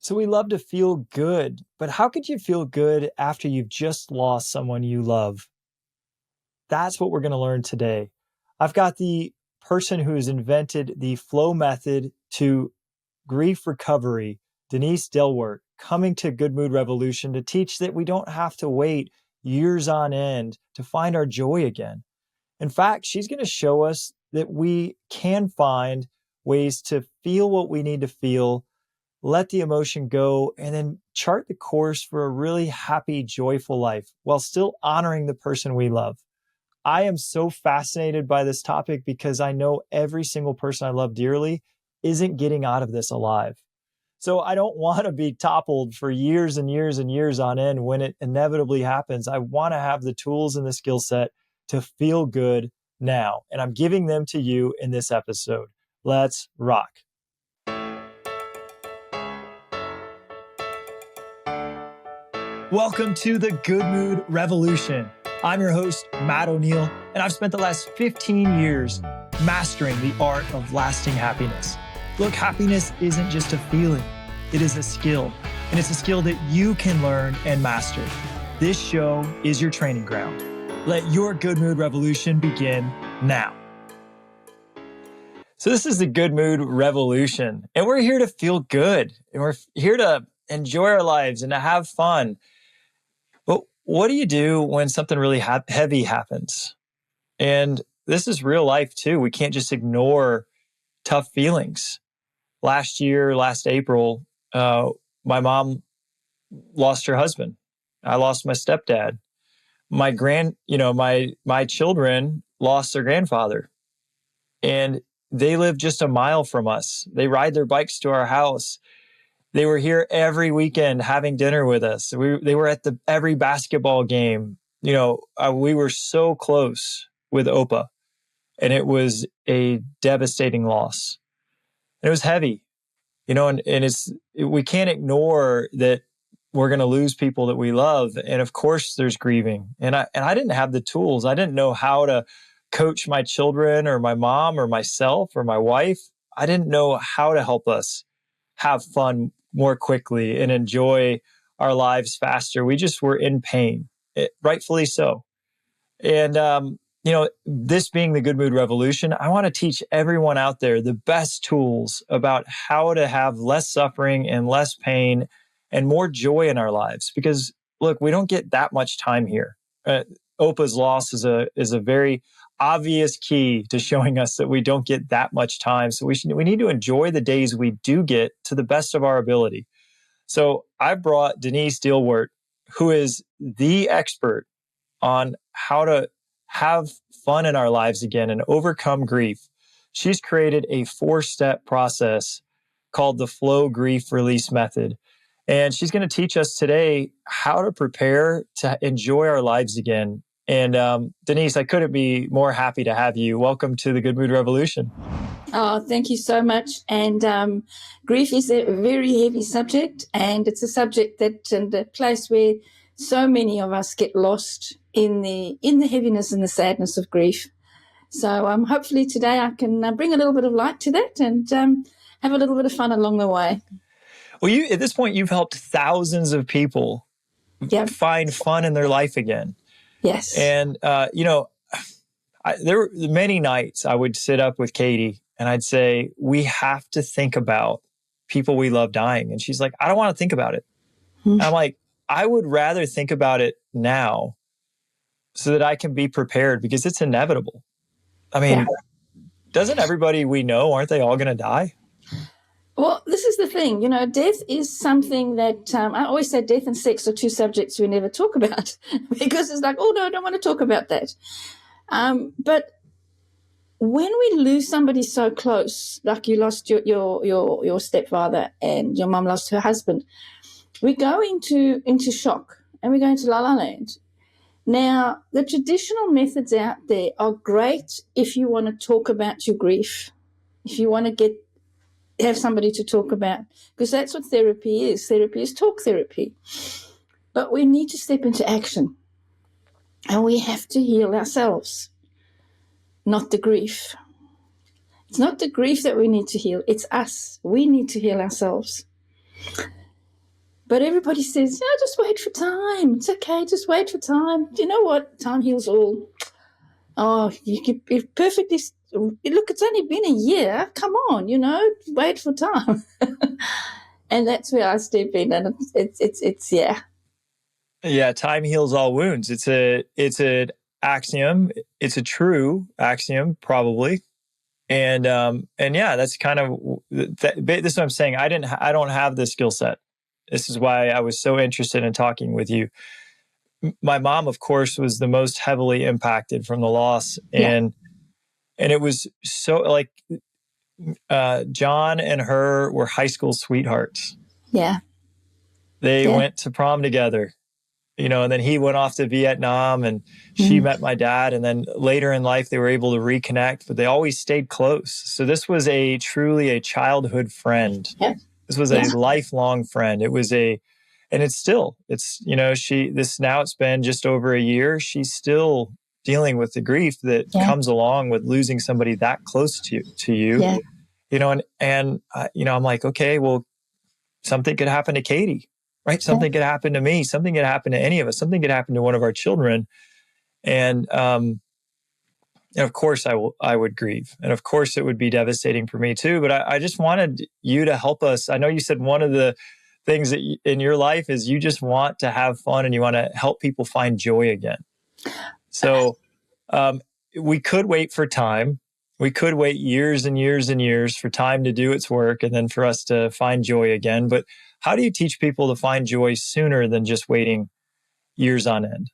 So we love to feel good, but how could you feel good after you've just lost someone you love? That's what we're going to learn today. I've got the person who has invented the flow method to grief recovery, Denise Dielwart, coming to Good Mood Revolution to teach that we don't have to wait years on end to find our joy again. In fact, she's going to show us that we can find ways to feel what we need to feel, let the emotion go, and then chart the course for a really happy, joyful life while still honoring the person we love. I am so fascinated by this topic because I know every single person I love dearly isn't getting out of this alive. So I don't want to be toppled for years and years and years on end when it inevitably happens. I want to have the tools and the skill set to feel good now. And I'm giving them to you in this episode. Let's rock. Welcome to the Good Mood Revolution. I'm your host, Matt O'Neill, and I've spent the last 15 years mastering the art of lasting happiness. Look, happiness isn't just a feeling, it is a skill, and it's a skill that you can learn and master. This show is your training ground. Let your Good Mood Revolution begin now. So this is the Good Mood Revolution, and we're here to feel good, and we're here to enjoy our lives and to have fun. But what do you do when something really heavy happens? And this is real life too. We can't just ignore tough feelings. Last April, my mom lost her husband. I lost my stepdad. My children lost their grandfather. And they live just a mile from us. They ride their bikes to our house. They were here every weekend having dinner with us. They were at every basketball game. We were so close with Opa, and it was a devastating loss. And it was heavy, we can't ignore that we're going to lose people that we love. And of course there's grieving. And I didn't have the tools. I didn't know how to coach my children or my mom or myself or my wife. I didn't know how to help us have fun more quickly and enjoy our lives faster. We just were in pain, rightfully so. And, this being the Good Mood Revolution, I want to teach everyone out there the best tools about how to have less suffering and less pain and more joy in our lives. Because look, we don't get that much time here. Opa's loss is a very obvious key to showing us that we don't get that much time. So we need to enjoy the days we do get to the best of our ability. So I brought Denise Dielwart, who is the expert on how to have fun in our lives again and overcome grief. She's created a 4-step process called the Flow Grief Release Method. And she's going to teach us today how to prepare to enjoy our lives again. And Denise, I couldn't be more happy to have you. Welcome to the Good Mood Revolution. Oh, thank you so much. And grief is a very heavy subject, and it's a subject and a place where so many of us get lost in the heaviness and the sadness of grief. So hopefully today I can bring a little bit of light to that and have a little bit of fun along the way. Well, at this point, you've helped thousands of people find fun in their life again. Yes. And, there were many nights I would sit up with Katie and I'd say, we have to think about people we love dying. And she's like, I don't want to think about it. Mm-hmm. I'm like, I would rather think about it now so that I can be prepared because it's inevitable. I mean, Doesn't everybody we know, aren't they all going to die? Well, this is the thing, death is something that I always say death and sex are two subjects we never talk about because it's like, oh, no, I don't want to talk about that. But when we lose somebody so close, like you lost your stepfather and your mum lost her husband, we go into shock and we go into la la land. Now, the traditional methods out there are great if you want to talk about your grief, if you want to have somebody to talk about, because that's what therapy is. Therapy is talk therapy. But we need to step into action, and we have to heal ourselves, not the grief. It's not the grief that we need to heal. It's us. We need to heal ourselves. But everybody says, just wait for time. It's okay, just wait for time. Do you know what? Time heals all. Oh, you perfectly. Look, it's only been a year. Come on, wait for time. And that's where I step in, and it's yeah. Yeah, time heals all wounds. It's an axiom. It's a true axiom, probably. And yeah, that's kind of this is what I'm saying. I don't have the skill set. This is why I was so interested in talking with you. My mom, of course, was the most heavily impacted from the loss, and it was so like John and her were high school sweethearts. Yeah, they went to prom together. And then he went off to Vietnam, and she met my dad. And then later in life, they were able to reconnect, but they always stayed close. So this was truly a childhood friend. Yeah. This was a lifelong friend. And it's now it's been just over a year. She's still dealing with the grief that comes along with losing somebody that close to you. Yeah. I'm like, okay, well, something could happen to Katie. Right? Something could happen to me. Something could happen to any of us. Something could happen to one of our children. And of course I would grieve. And of course it would be devastating for me too. But I just wanted you to help us. I know you said one of the things that in your life is you just want to have fun and you want to help people find joy again. So we could wait for time. We could wait years and years and years for time to do its work and then for us to find joy again. But how do you teach people to find joy sooner than just waiting years on end?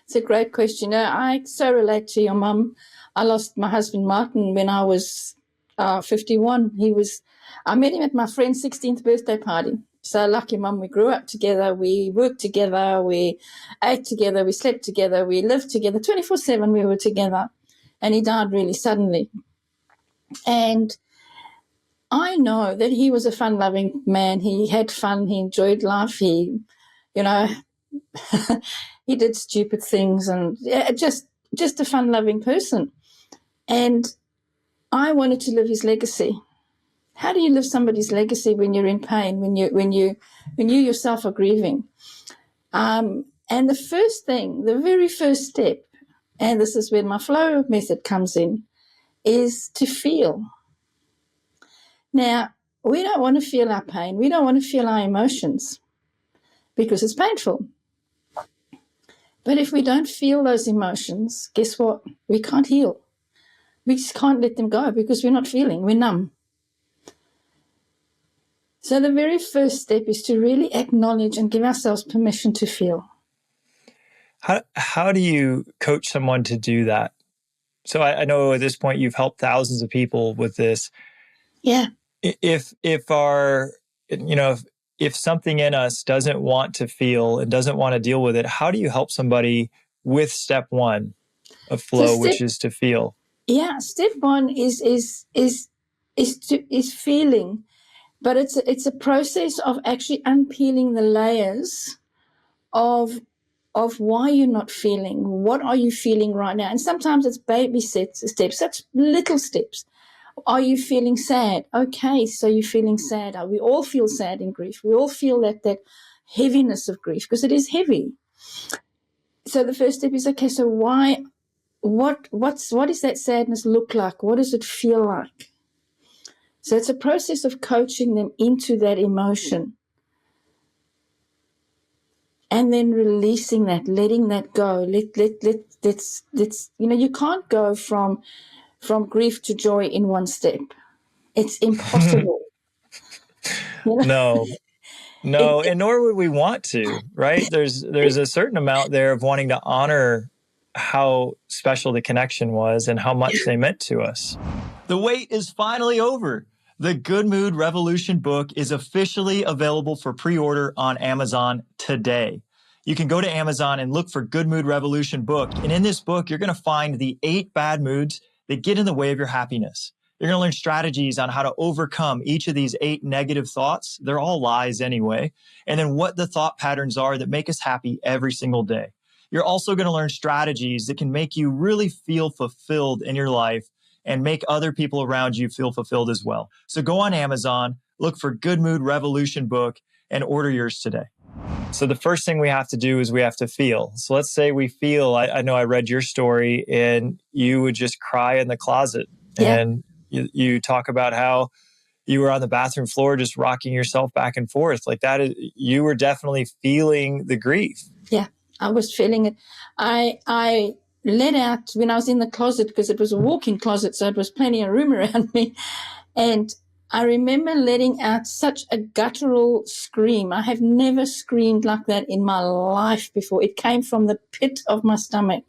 It's a great question. I so relate to your mum. I lost my husband, Martin, when I was 51. I met him at my friend's 16th birthday party. So lucky mum, we grew up together, we worked together, we ate together, we slept together, we lived together. 24/7 we were together. And he died really suddenly. And I know that he was a fun-loving man. He had fun. He enjoyed life. He did stupid things and just a fun-loving person. And I wanted to live his legacy. How do you live somebody's legacy when you're in pain, when you yourself are grieving? And the very first step, and this is where my flow method comes in, is to feel. Now, we don't want to feel our pain. We don't want to feel our emotions because it's painful. But if we don't feel those emotions, guess what? We can't heal. We just can't let them go because we're not feeling. We're numb. So the very first step is to really acknowledge and give ourselves permission to feel. How do you coach someone to do that? So I know at this point you've helped thousands of people with this. Yeah. If something in us doesn't want to feel and doesn't want to deal with it, how do you help somebody with step one of flow, which is to feel? Yeah, step one is feeling, but it's a process of actually unpeeling the layers of why you're not feeling. What are you feeling right now? And sometimes it's baby steps, such little steps. Are you feeling sad? Okay, so you're feeling sad. We all feel sad in grief. We all feel that heaviness of grief because it is heavy. So the first step is, okay, so why? What does that sadness look like? What does it feel like? So it's a process of coaching them into that emotion. And then releasing that, letting that go. Let's you can't go from grief to joy in one step. It's impossible. No, and nor would we want to, right? There's a certain amount there of wanting to honor how special the connection was and how much they meant to us. The wait is finally over. The Good Mood Revolution book is officially available for pre-order on Amazon today. You can go to Amazon and look for Good Mood Revolution book. And in this book, you're going to find the 8 bad moods that get in the way of your happiness. You're going to learn strategies on how to overcome each of these 8 negative thoughts. They're all lies anyway. And then what the thought patterns are that make us happy every single day. You're also going to learn strategies that can make you really feel fulfilled in your life and make other people around you feel fulfilled as well. So go on Amazon, look for Good Mood Revolution book, and order yours today. So the first thing we have to do is we have to feel. So let's say we feel, I know I read your story and you would just cry in the closet. Yeah. And you talk about how you were on the bathroom floor just rocking yourself back and forth. Like that is, you were definitely feeling the grief. Yeah, I was feeling it. I let out when I was in the closet, because it was a walk-in closet, so it was plenty of room around me. And I remember letting out such a guttural scream. I have never screamed like that in my life before. It came from the pit of my stomach,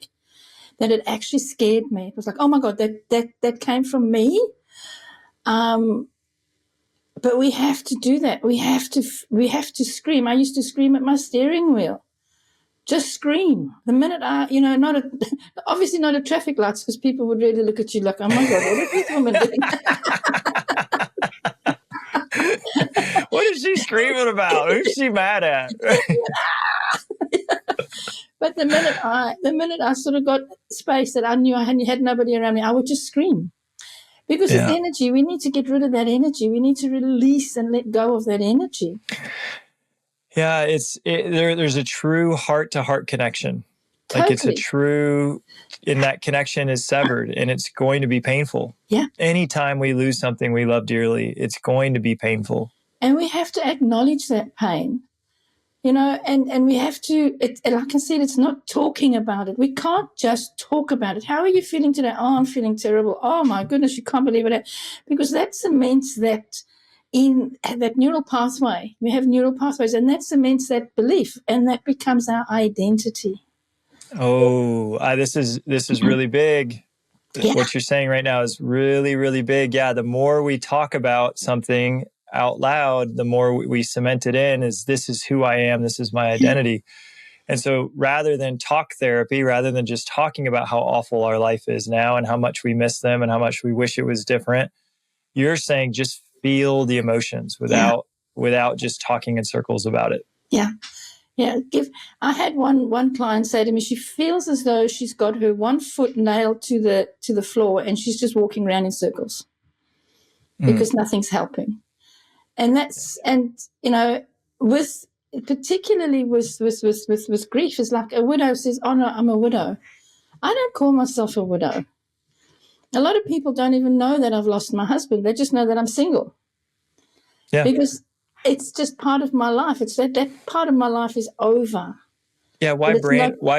that it actually scared me. It was like, oh my God, that came from me. But we have to do that. We have to scream. I used to scream at my steering wheel. Just scream. The minute obviously not at traffic lights, because people would really look at you like, oh my God, what is this woman doing? What is she screaming about? Who's she mad at? But the minute I sort of got space, that I knew I had nobody around me, I would just scream. Because it's energy. We need to get rid of that energy. We need to release and let go of that energy. Yeah, there's a true heart-to-heart connection. Totally. Like it's a true, and that connection is severed, and it's going to be painful. Yeah. Anytime we lose something we love dearly, it's going to be painful. And we have to acknowledge that pain, and we have to, like I said, it's not talking about it. We can't just talk about it. How are you feeling today? Oh, I'm feeling terrible. Oh my goodness, you can't believe it. Because that cements that in that neural pathway. We have neural pathways, and that cements that belief, and that becomes our identity. Oh, this is really big. Yeah. What you're saying right now is really, really big. Yeah, the more we talk about something out loud, the more we cement it in as this is who I am, this is my identity. And so rather than talk therapy, rather than just talking about how awful our life is now and how much we miss them and how much we wish it was different, you're saying just feel the emotions without just talking in circles about it. Yeah. Yeah. I had one client say to me, she feels as though she's got her one foot nailed to the floor and she's just walking around in circles because nothing's helping. And particularly with grief, is like a widow says, oh no, I'm a widow. I don't call myself a widow. A lot of people don't even know that I've lost my husband. They just know that I'm single. Yeah. Because it's just part of my life. It's that part of my life is over. Yeah, why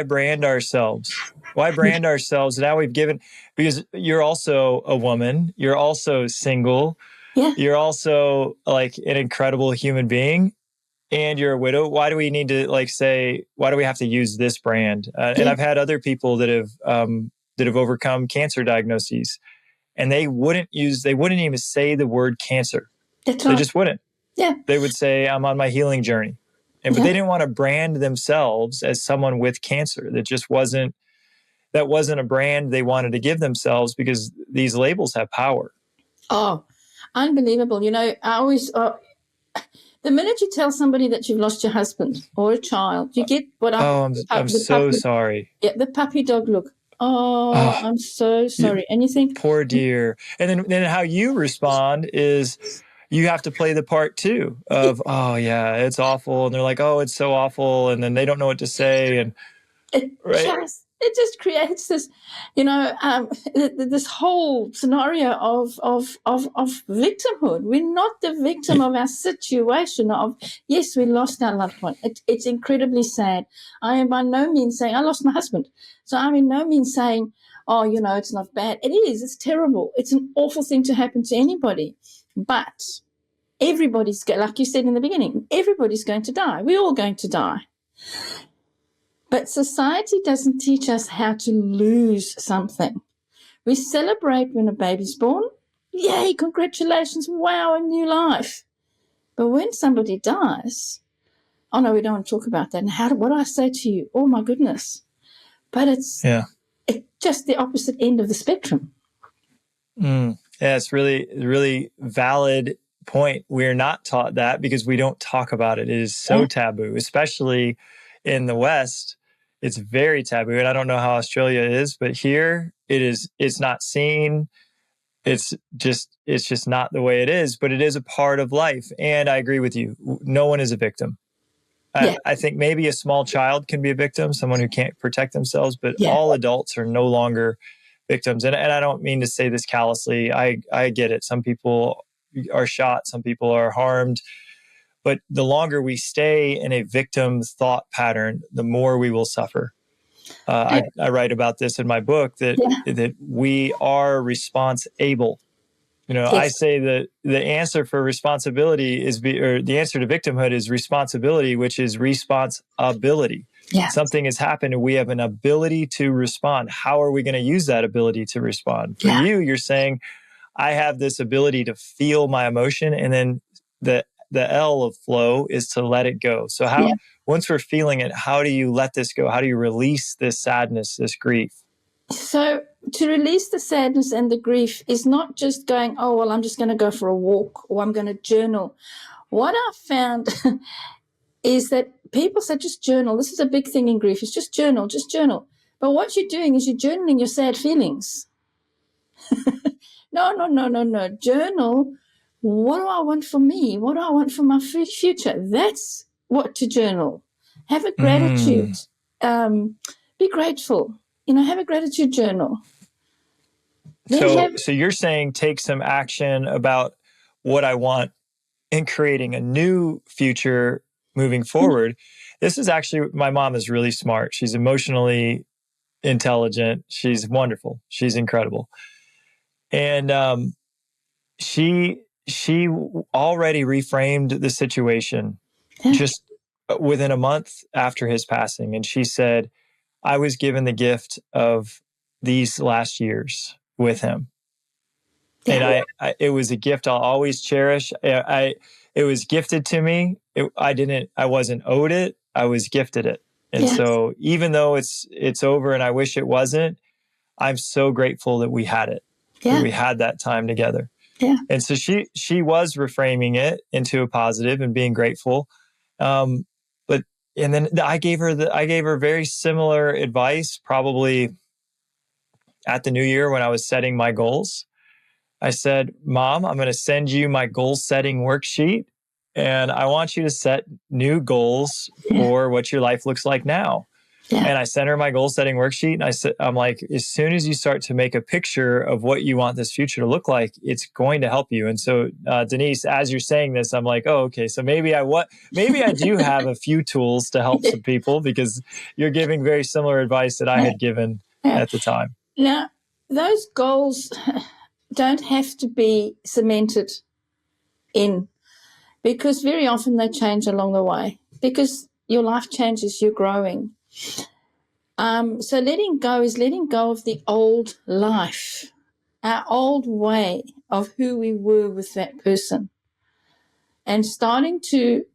brand ourselves? Why brand ourselves? Now we've given, because you're also a woman, you're also single. Yeah. You're also like an incredible human being, and you're a widow. Why do we need to why do we have to use this brand? And I've had other people that have overcome cancer diagnoses, and they wouldn't even say the word cancer. That's right. They just wouldn't. Yeah. They would say, I'm on my healing journey. But they didn't want to brand themselves as someone with cancer. That wasn't a brand they wanted to give themselves, because these labels have power. Oh, unbelievable. I always, the minute you tell somebody that you've lost your husband or a child, you get what I'm so sorry. Yeah, the puppy dog look. Oh, I'm so sorry. And you think, poor dear. And then how you respond is you have to play the part too of, oh yeah, it's awful. And they're like, oh, it's so awful. And then they don't know what to say. And it just creates this, this whole scenario of victimhood. We're not the victim of our situation of, yes, we lost our loved one. It's incredibly sad. I am by no means saying I lost my husband. So I'm in no means saying, oh, it's not bad. It is. It's terrible. It's an awful thing to happen to anybody. But everybody's, like you said in the beginning, everybody's going to die. We're all going to die. But society doesn't teach us how to lose something. We celebrate when a baby's born. Yay, congratulations, wow, a new life. But when somebody dies, oh no, we don't want to talk about that. And what do I say to you? Oh my goodness. But it's just the opposite end of the spectrum. Yeah, it's really, really valid point. We're not taught that because we don't talk about it. It is so taboo, especially in the West. It's very taboo. And I don't know how Australia is, but here it's not seen. It's just not the way it is, but it is a part of life. And I agree with you. No one is a victim. Yeah. I think maybe a small child can be a victim, someone who can't protect themselves, but Yeah. all adults are no longer victims. And I don't mean to say this callously. I get it. Some people are shot, some people are harmed. But the longer we stay in a victim thought pattern, the more we will suffer. I write about this in my book that we are response able. I Yes. say that the answer for responsibility or the answer to victimhood is responsibility, which is responsibility. Yeah. Something has happened and we have an ability to respond. How are we going to use that ability to respond? For Yeah. you're saying, I have this ability to feel my emotion, and then the L of flow is to let it go. So once we're feeling it, how do you let this go? How do you release this sadness, this grief? So to release the sadness and the grief is not just going, oh, well, I'm just going to go for a walk or I'm going to journal. What I found is that people say just journal. This is a big thing in grief. It's just journal, just journal. But what you're doing is you're journaling your sad feelings. No. Journal. What do I want for me? What do I want for my future? That's what to journal. Have a gratitude. Be grateful. Have a gratitude journal. So you're saying take some action about what I want in creating a new future moving forward. This is actually, my mom is really smart. She's emotionally intelligent. She's wonderful. She's incredible. And she already reframed the situation just within a month after his passing. And she said, I was given the gift of these last years with him. And it was a gift I'll always cherish. It was gifted to me. I wasn't owed it. I was gifted it. And so even though it's over and I wish it wasn't, I'm so grateful that we had it. That we had that time together. Yeah. And so she was reframing it into a positive and being grateful. And then I gave her very similar advice, probably at the new year when I was setting my goals. I said, Mom, I'm going to send you my goal setting worksheet, and I want you to set new goals for what your life looks like now. Yeah. And I sent her my goal setting worksheet, and I'm like, as soon as you start to make a picture of what you want this future to look like, it's going to help you. And so, Denise, as you're saying this, I'm like, oh, okay, so maybe I do have a few tools to help some people, because you're giving very similar advice that I had given at the time. Now, those goals don't have to be cemented in, because very often they change along the way, because your life changes, you're growing. So letting go is letting go of the old life, our old way of who we were with that person, and starting to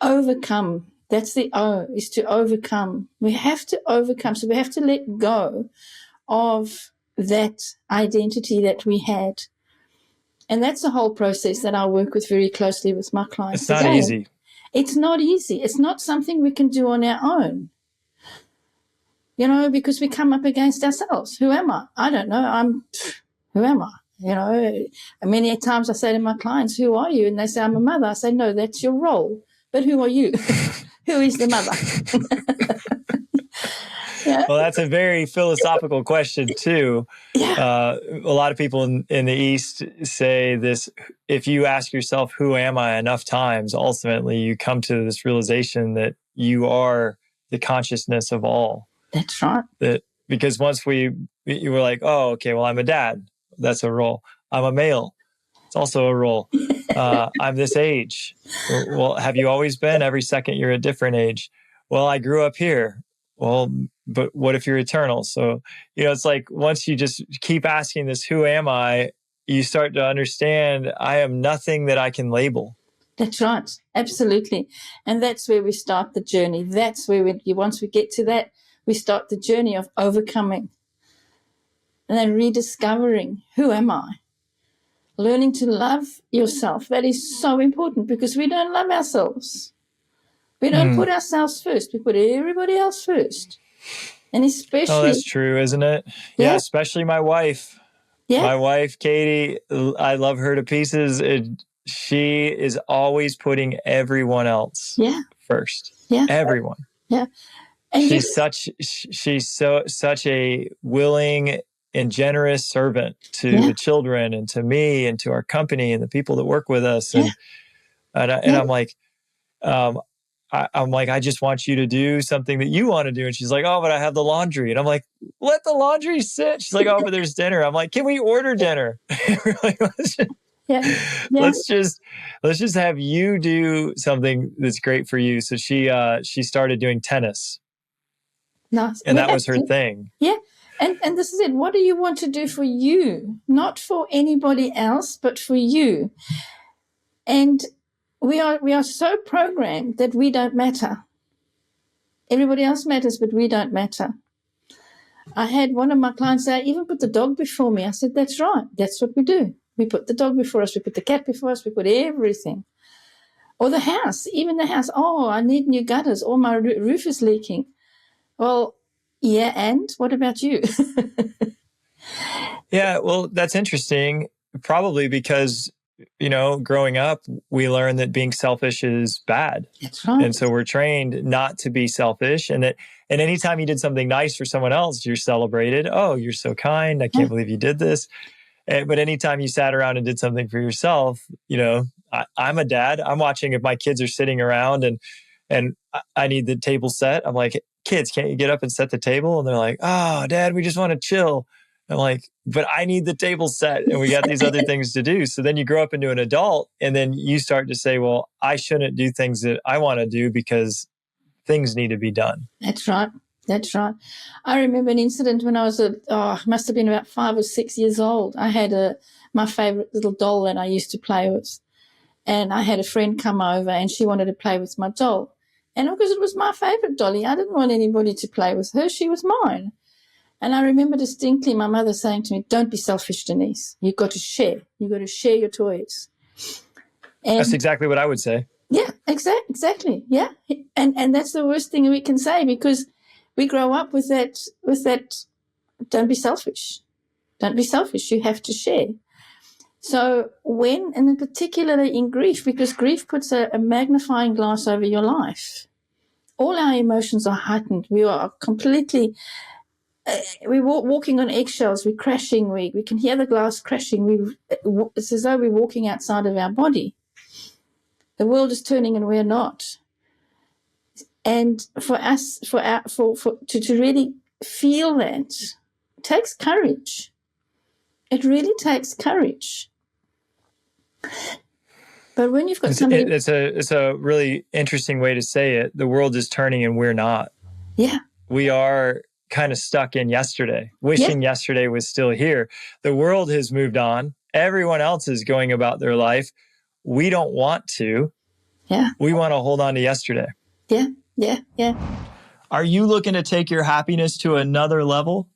overcome. That's the O, is to overcome. We have to overcome. So we have to let go of that identity that we had. And that's a whole process that I work with very closely with my clients. It's not easy. It's not easy. It's not something we can do on our own. Because we come up against ourselves. Who am I? I don't know. Who am I? Many times I say to my clients, who are you? And they say, I'm a mother. I say, no, that's your role. But who are you? Who is the mother? Well, that's a very philosophical question, too. A lot of people in the East say this: if you ask yourself, who am I, enough times, ultimately you come to this realization that you are the consciousness of all. That's right. Because once you were like, oh, okay, well, I'm a dad. That's a role. I'm a male. It's also a role. I'm this age. Well, have you always been? Every second you're a different age. Well, I grew up here. Well, but what if you're eternal? So, it's like once you just keep asking this, who am I? You start to understand I am nothing that I can label. That's right. Absolutely. And that's where we start the journey. That's where once we get to that, we start the journey of overcoming and then rediscovering, who am I? Learning to love yourself. That is so important, because we don't love ourselves. We don't put ourselves first. We put everybody else first. And especially... Oh, that's true, isn't it? Yeah, especially my wife. Yeah. My wife, Katie, I love her to pieces. She is always putting everyone else first. Yeah. Everyone. Yeah. And she's such a willing and generous servant to the children and to me and to our company and the people that work with us. And I'm like, I'm like, I just want you to do something that you want to do. And she's like, oh, but I have the laundry. And I'm like, let the laundry sit. She's like, oh, but there's dinner. I'm like, can we order dinner? We're like, let's just have you do something that's great for you. So she started doing tennis. Nice. And that was her thing. Yeah. And this is it. What do you want to do for you? Not for anybody else, but for you. And we are so programmed that we don't matter. Everybody else matters, but we don't matter. I had one of my clients say, I even put the dog before me. I said, that's right. That's what we do. We put the dog before us. We put the cat before us. We put everything. Or the house, even the house. Oh, I need new gutters. Or my roof is leaking. Well, yeah, and what about you? Yeah, well, that's interesting. Probably because, growing up, we learned that being selfish is bad. That's right. And so we're trained not to be selfish. And anytime you did something nice for someone else, you're celebrated. Oh, you're so kind. I can't believe you did this. But anytime you sat around and did something for yourself, I'm a dad. I'm watching if my kids are sitting around and I need the table set. I'm like, kids, can't you get up and set the table? And they're like, oh, Dad, we just want to chill. I'm like, but I need the table set and we got these other things to do. So then you grow up into an adult and then you start to say, well, I shouldn't do things that I want to do because things need to be done. That's right. That's right. I remember an incident when I was must have been about 5 or 6 years old. I had my favorite little doll that I used to play with. And I had a friend come over and she wanted to play with my doll. And because it was my favorite dolly, I didn't want anybody to play with her. She was mine. And I remember distinctly my mother saying to me, don't be selfish, Denise. You've got to share. You've got to share your toys. And that's exactly what I would say. Yeah, exactly. Yeah. And that's the worst thing we can say because we grow up with that, don't be selfish. Don't be selfish. You have to share. So and in particularly in grief, because grief puts a magnifying glass over your life, all our emotions are heightened. We are completely, we're walking on eggshells, we're crashing, we can hear the glass crashing. It's as though we're walking outside of our body. The world is turning and we're not. And for us, to really feel that takes courage. It really takes courage. But when you've got somebody... It's a really interesting way to say it. The world is turning and we're not. Yeah. We are kind of stuck in yesterday, wishing yesterday was still here. The world has moved on. Everyone else is going about their life. We don't want to. Yeah. We want to hold on to yesterday. Yeah. Are you looking to take your happiness to another level?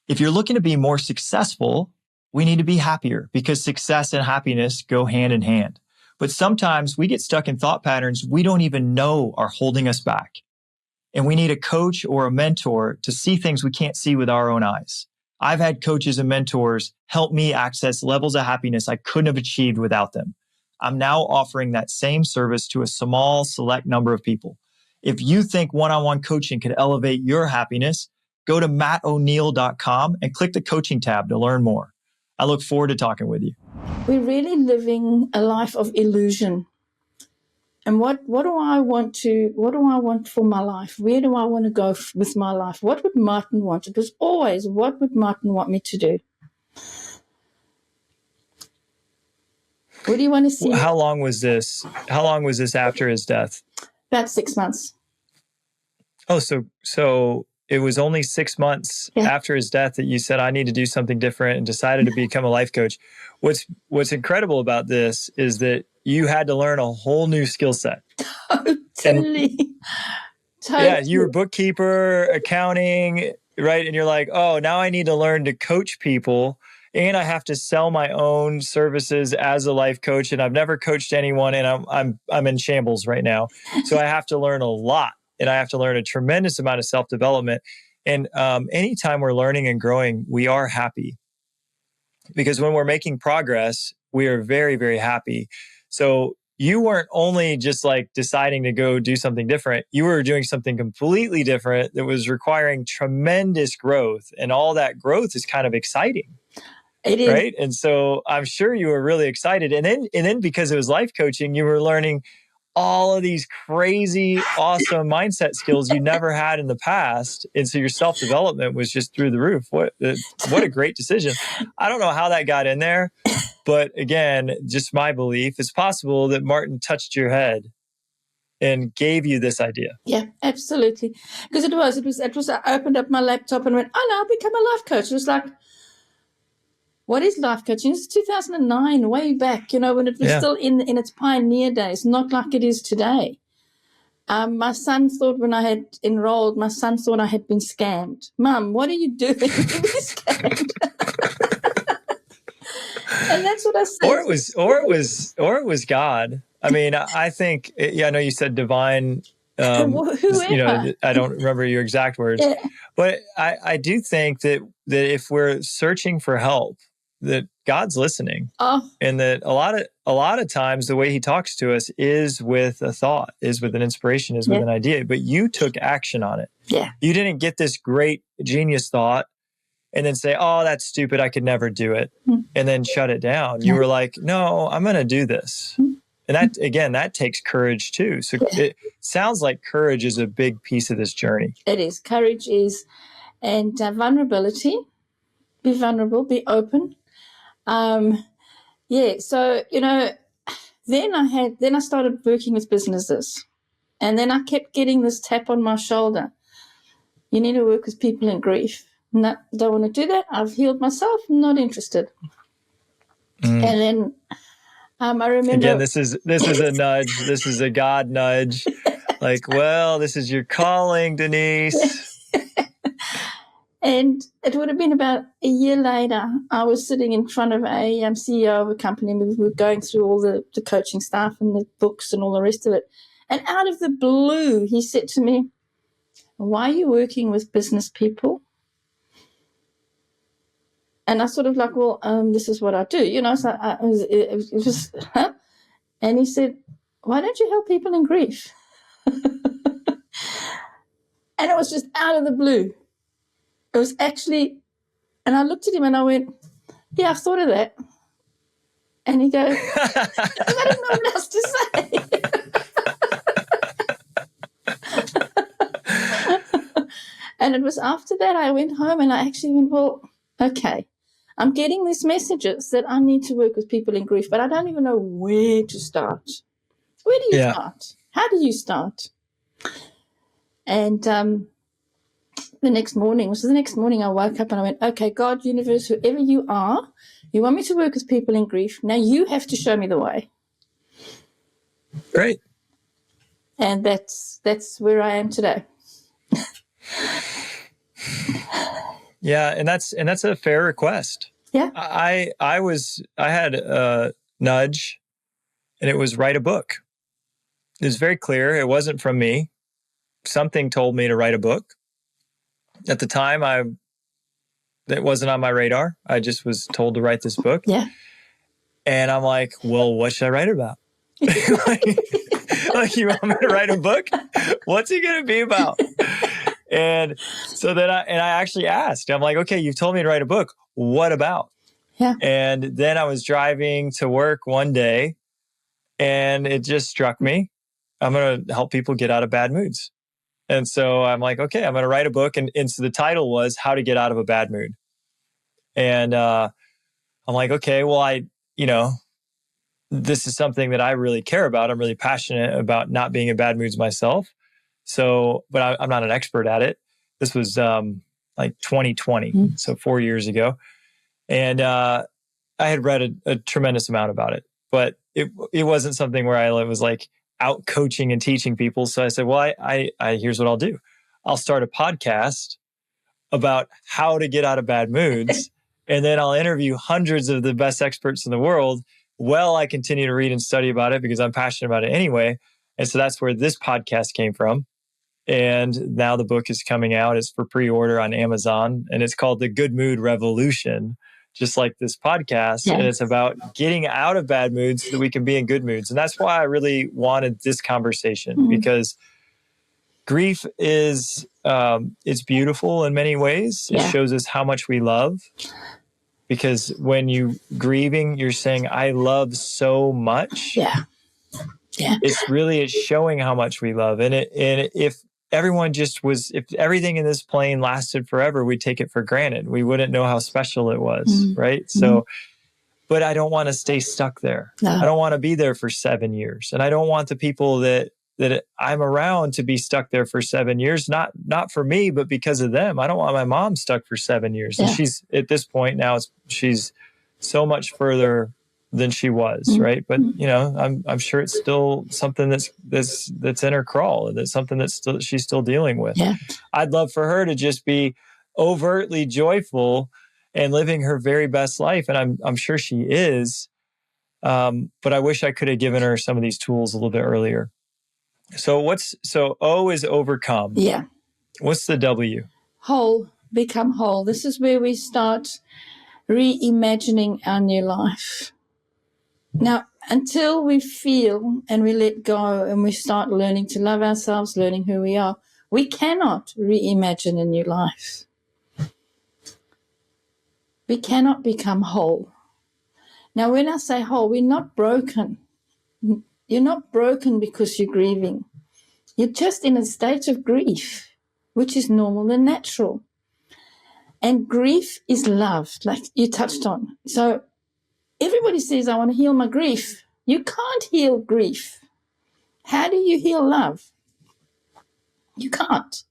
If you're looking to be more successful, we need to be happier because success and happiness go hand in hand. But sometimes we get stuck in thought patterns we don't even know are holding us back. And we need a coach or a mentor to see things we can't see with our own eyes. I've had coaches and mentors help me access levels of happiness I couldn't have achieved without them. I'm now offering that same service to a small, select number of people. If you think one-on-one coaching could elevate your happiness, go to mattoneil.com and click the coaching tab to learn more. I look forward to talking with you. We're really living a life of illusion. And what do I want for my life? Where do I want to go with my life? What would Martin want? It was always, what would Martin want me to do? What do you want to see? How long was this? How long was this after his death? About 6 months. Oh, so it was only 6 months after his death that you said, I need to do something different and decided to become a life coach. What's incredible about this is that you had to learn a whole new skill set. Totally. Yeah, you were bookkeeper, accounting, right? And you're like, oh, now I need to learn to coach people and I have to sell my own services as a life coach. And I've never coached anyone and I'm in shambles right now. So I have to learn a lot. And I have to learn a tremendous amount of self-development. And anytime we're learning and growing, we are happy. Because when we're making progress, we are very, very happy. So you weren't only just like deciding to go do something different, you were doing something completely different that was requiring tremendous growth. And all that growth is kind of exciting. It is. Right. And so I'm sure you were really excited. And then because it was life coaching, you were learning all of these crazy, awesome mindset skills you never had in the past. And so your self-development was just through the roof. What a great decision. I don't know how that got in there, but again, just my belief, it's possible that Martin touched your head and gave you this idea. Yeah, absolutely. Because it was, I opened up my laptop and went, oh no, I'll become a life coach. It was like, what is life coaching? It's 2009, way back, when it was still in its pioneer days, not like it is today. My son thought when I had enrolled, I had been scammed. Mum, what are you doing? You've been scammed. And that's what I said. Or it was God. I mean, I think, I know you said divine. Whoever. I don't remember your exact words, but I do think that if we're searching for help, that God's listening, and that a lot of times the way He talks to us is with a thought, is with an inspiration, is with an idea. But you took action on it. Yeah, you didn't get this great genius thought and then say, "Oh, that's stupid. I could never do it," and then shut it down. You were like, "No, I'm going to do this." And that, again, that takes courage too. So it sounds like courage is a big piece of this journey. It is. Courage is, and vulnerability. Be vulnerable. Be open. So, then I started working with businesses, and then I kept getting this tap on my shoulder. You need to work with people in grief. No, don't want to do that. I've healed myself. Not interested. And then I remember, again, this is a nudge. This is a God nudge. Like, well, this is your calling, Denise. And it would have been about a year later, I was sitting in front of a CEO of a company, and we were going through all the coaching stuff and the books and all the rest of it. And out of the blue, he said to me, why are you working with business people? And I sort of like, well, this is what I do. So it was huh? And he said, why don't you help people in grief? And it was just out of the blue. It was actually, and I looked at him and I went, yeah, I've thought of that. And he goes, I didn't know what else to say. And it was after that I went home and I actually went, well, okay, I'm getting these messages that I need to work with people in grief, but I don't even know where to start. Where do you start? How do you start? And the next morning I woke up and I went, okay, God, universe, whoever you are, you want me to work with people in grief. Now you have to show me the way. Great. And that's where I am today. Yeah, and that's a fair request. Yeah. I had a nudge, and it was write a book. It was very clear. It wasn't from me. Something told me to write a book. At the time, it wasn't on my radar. I just was told to write this book. Yeah. And I'm like, well, what should I write about? like, you want me to write a book? What's it going to be about? And so then I actually asked, I'm like, okay, you've told me to write a book. What about? Yeah. And then I was driving to work one day and it just struck me. I'm going to help people get out of bad moods. And so I'm like, okay, I'm going to write a book. And so the title was How to Get Out of a Bad Mood. And I'm like, okay, well, this is something that I really care about. I'm really passionate about not being in bad moods myself. So, but I'm not an expert at it. This was like 2020, so 4 years ago. And I had read a tremendous amount about it, but it wasn't something where I was like out coaching and teaching people. So I said, well, I here's what I'll do. I'll start a podcast about how to get out of bad moods. And then I'll interview hundreds of the best experts in the world while I continue to read and study about it because I'm passionate about it anyway. And so that's where this podcast came from. And now the book is coming out. It's for pre-order on Amazon. And it's called The Good Mood Revolution. just like this podcast. Yeah. And it's about getting out of bad moods so that we can be in good moods. And that's why I really wanted this conversation, because grief is, it's beautiful in many ways. It shows us how much we love. Because when you grieving, you're saying, I love so much. Yeah. It's showing how much we love. And if everyone if everything in this plane lasted forever, we'd take it for granted. We wouldn't know how special it was. Right. So, but I don't want to stay stuck there. No. I don't want to be there for 7 years. And I don't want the people that I'm around to be stuck there for 7 years, not for me, but because of them. I don't want my mom stuck for 7 years. And she's at this point now, she's so much further than she was, right? But I'm sure it's still something that's in her crawl, and that's something she's still dealing with. Yeah. I'd love for her to just be overtly joyful and living her very best life, and I'm sure she is. But I wish I could have given her some of these tools a little bit earlier. So O is overcome. Yeah. What's the W? Whole, become whole. This is where we start reimagining our new life. Now, until we feel and we let go and we start learning to love ourselves, learning who we are, we cannot reimagine a new life. We cannot become whole. Now, when I say whole, we're not broken. You're not broken because you're grieving. You're just in a state of grief, which is normal and natural. And grief is love, like you touched on. So everybody says, I want to heal my grief. You can't heal grief. How do you heal love? You can't.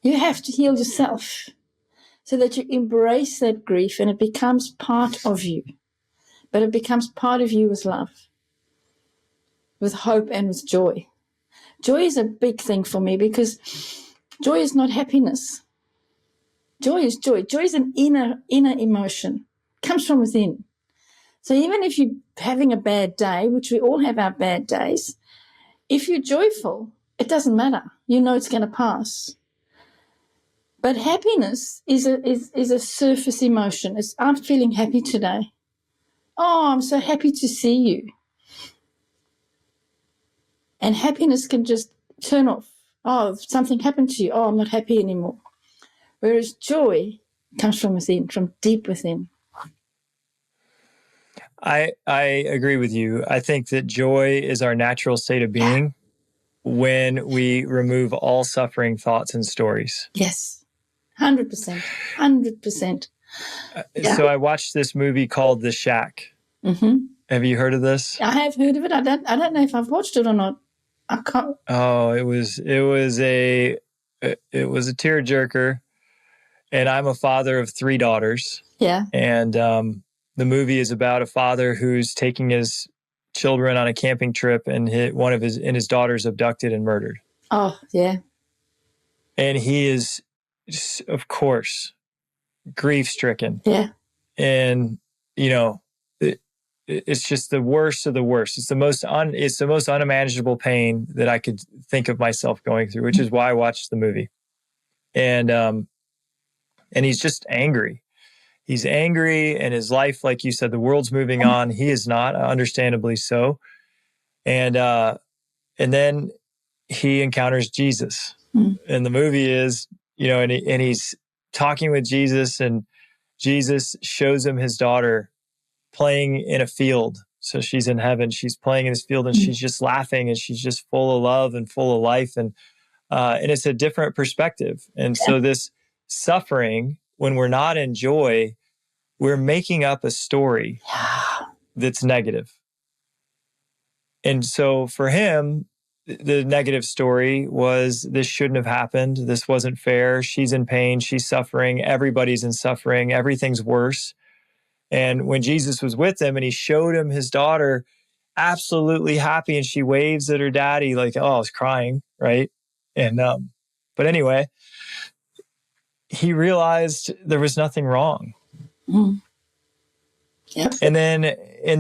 You have to heal yourself so that you embrace that grief and it becomes part of you. But it becomes part of you with love, with hope and with joy. Joy is a big thing for me because joy is not happiness. Joy is joy. Joy is an inner emotion. It comes from within. So even if you're having a bad day, which we all have our bad days, if you're joyful, it doesn't matter. You know it's going to pass. But happiness is a surface emotion. It's, I'm feeling happy today. Oh, I'm so happy to see you. And happiness can just turn off. Oh, something happened to you. Oh, I'm not happy anymore. Whereas joy comes from within, from deep within. I agree with you. I think that joy is our natural state of being when we remove all suffering thoughts and stories. Yes, 100%. 100%. So I watched this movie called The Shack. Mm-hmm. Have you heard of this? I have heard of it. I don't know if I've watched it or not. I can't. Oh, it was a tearjerker. And I'm a father of 3 daughters. Yeah. And the movie is about a father who's taking his children on a camping trip, and his daughter's abducted and murdered. Oh, yeah. And he is, of course, grief-stricken. Yeah. And it's just the worst of the worst. It's the most unimaginable pain that I could think of myself going through, which is why I watched the movie. And he's just angry. He's angry, and his life, like you said, the world's moving on. He is not, understandably so. And then he encounters Jesus. And the movie is, and he's talking with Jesus, and Jesus shows him his daughter playing in a field. So she's in heaven. She's playing in this field, and she's just laughing, and she's just full of love and full of life. And it's a different perspective. And so this suffering, when we're not in joy, we're making up a story that's negative. And so for him, the negative story was, this shouldn't have happened. This wasn't fair. She's in pain. She's suffering. Everybody's in suffering. Everything's worse. And when Jesus was with him and he showed him his daughter absolutely happy, and she waves at her daddy like, oh, I was crying, right? And but anyway, he realized there was nothing wrong. Mm. Yep. And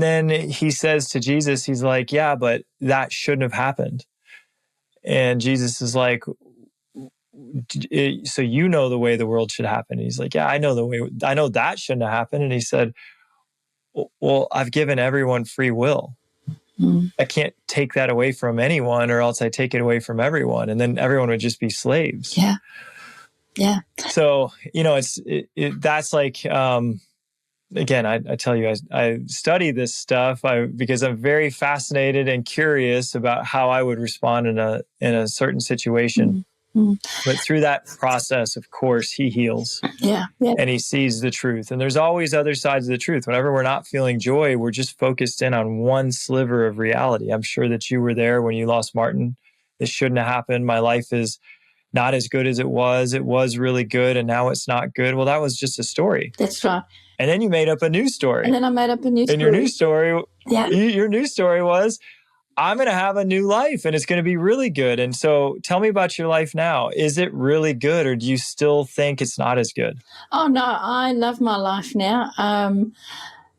then he says to Jesus, he's like, yeah, but that shouldn't have happened. And Jesus is like, so you know the way the world should happen. And he's like, yeah, I know that shouldn't have happened. And he said, well, I've given everyone free will. I can't take that away from anyone, or else I take it away from everyone. And then everyone would just be slaves. Yeah. Yeah. So, that's like, again, I tell you, I study this stuff because I'm very fascinated and curious about how I would respond in a certain situation. But through that process, of course, he heals. Yeah. And he sees the truth. And there's always other sides of the truth. Whenever we're not feeling joy, we're just focused in on one sliver of reality. I'm sure that you were there when you lost Martin. This shouldn't have happened. My life is not as good as it was. It was really good, and now it's not good. Well, that was just a story. That's right. And then you made up a new story. And then I made up a new story. And your new story, your new story was, I'm going to have a new life and it's going to be really good. And so tell me about your life now. Is it really good, or do you still think it's not as good? Oh, no, I love my life now.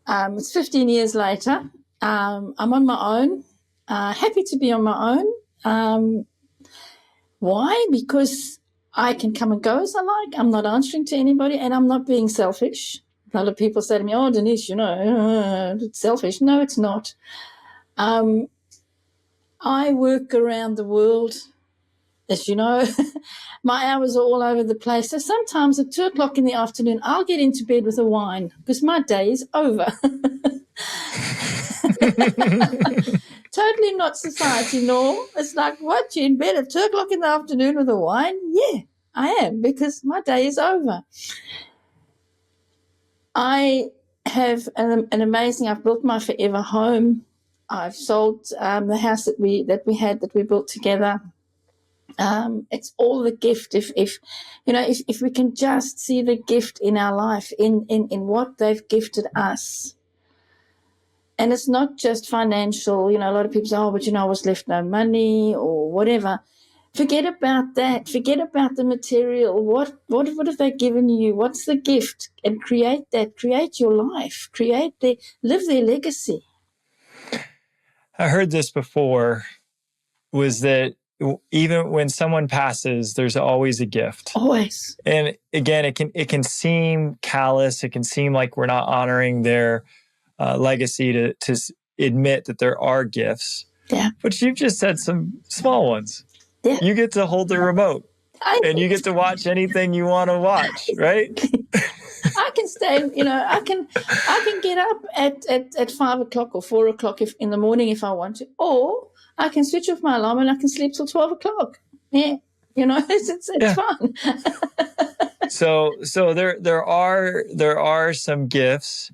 It's 15 years later. I'm on my own, happy to be on my own. Why? Because I can come and go as I like. I'm not answering to anybody, and I'm not being selfish. A lot of people say to me, oh, Denise, it's selfish. No, it's not. I work around the world, as you know. My hours are all over the place. So sometimes at 2:00 in the afternoon, I'll get into bed with a wine because my day is over. Totally not society norm. It's like, what, you're in bed at 2:00 in the afternoon with a wine? Yeah, I am, because my day is over. I have an amazing, I've built my forever home. I've sold the house that we built together. It's all the gift. If we can just see the gift in our life, in what they've gifted us. And it's not just financial. A lot of people say, oh, but I was left no money or whatever. Forget about that. Forget about the material. What have they given you? What's the gift? And create that. Create your life. Live their legacy. I heard this before, was that even when someone passes, there's always a gift. Always. And again, it can seem callous. It can seem like we're not honoring their legacy to admit that there are gifts. Yeah. But you've just said some small ones. Yeah. You get to hold the remote. And you get to watch anything you want to watch, right? I can stay, I can get up at 5:00 or 4:00 in the morning if I want to, or I can switch off my alarm and I can sleep till 12:00. Yeah, it's fun. So there are some gifts.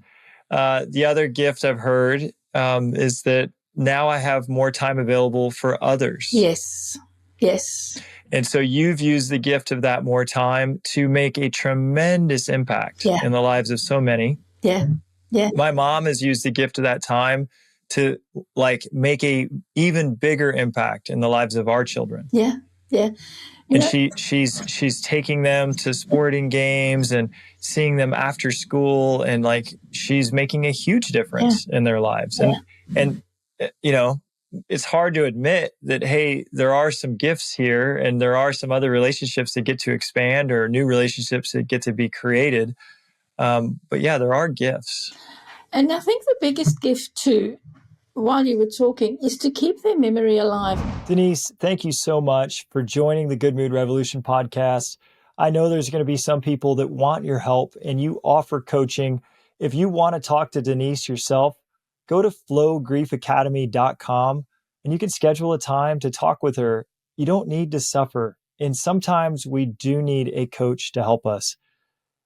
The other gift I've heard is that now I have more time available for others. Yes. And so you've used the gift of that more time to make a tremendous impact in the lives of so many. Yeah. My mom has used the gift of that time to make a even bigger impact in the lives of our children. Yeah. And she's taking them to sporting games and seeing them after school, and she's making a huge difference in their lives. And it's hard to admit that, hey, there are some gifts here and there are some other relationships that get to expand, or new relationships that get to be created. But yeah, there are gifts. And I think the biggest gift too, while you were talking, is to keep their memory alive. Denise, thank you so much for joining the Good Mood Revolution podcast. I know there's going to be some people that want your help, and you offer coaching. If you want to talk to Denise yourself, go to flowgriefacademy.com and you can schedule a time to talk with her. You don't need to suffer. And sometimes we do need a coach to help us.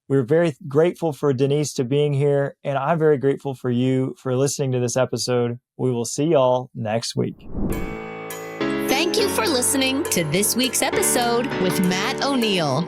We're very grateful for Denise to being here, and I'm very grateful for you for listening to this episode. We will see y'all next week. Thank you for listening to this week's episode with Matt O'Neill.